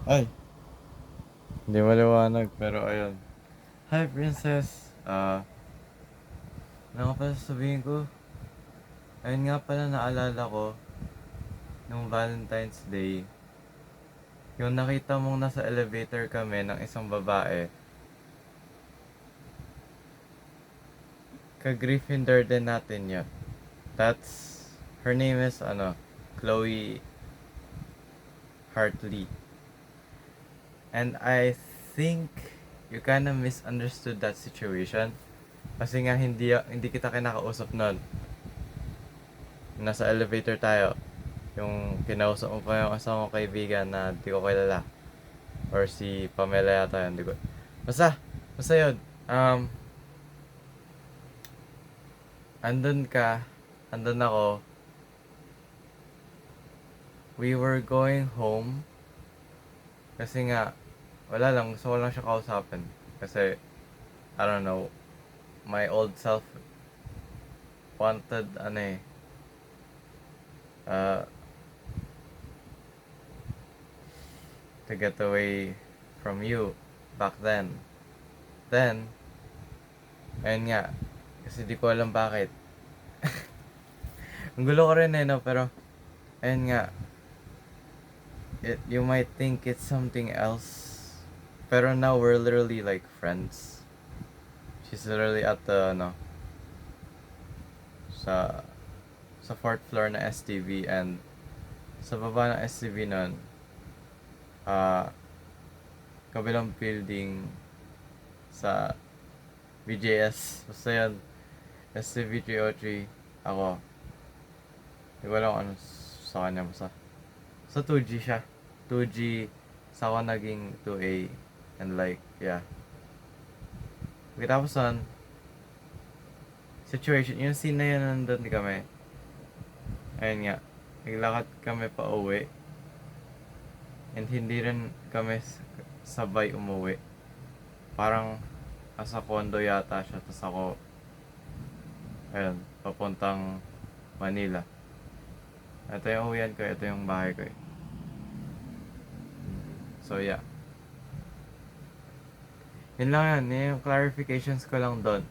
Ay, hindi maliwanag pero ayun. Hi princess. Ano nga pala sasabihin ko? Ayun nga pala naalala ko nung Valentine's Day. Yung nakita mong nasa elevator kami ng isang babae. Ka-Gryffindor din natin yun. Her name is Chloe Hartley. And I think you kinda misunderstood that situation. Kasi nga hindi kita kinakausap nun. Nasa elevator tayo. Yung kinausap mo pa yung isang kong kaibigan na di ko kilala. Or si Pamela yata yun. Di ko. Basta, basta yun. Andun ka. Andun ako. We were going home. Kasi nga, wala lang. Gusto ko lang siya kausapin. Kasi, I don't know. My old self wanted, uh, to get away from you back then. Then, ayun nga. Kasi di ko alam bakit. Ang gulo ko rin no? Pero, ayun nga. You might think it's something else. Pero now we're literally like friends. She's literally at the, sa fourth floor na STV, and sa baba ng STV nun, kabilang building sa BJS. Basta yun, STV 303, ako. Hindi ko alam kung ano sa kanya, basta. Sa 2G siya. 2G, sa ako naging 2A. And like, yeah. Pagkatapos nun, situation, yung scene na yun, nandun kami. Ayun nga, naglakad kami pa uwi. And hindi rin kami sabay umuwi. Parang nasa condo yata siya. Tapos ako, ayun, papuntang Manila. Ito yung uwian ko, ito yung bahay ko. So yeah. Yun lang yan, yung clarifications ko lang doon.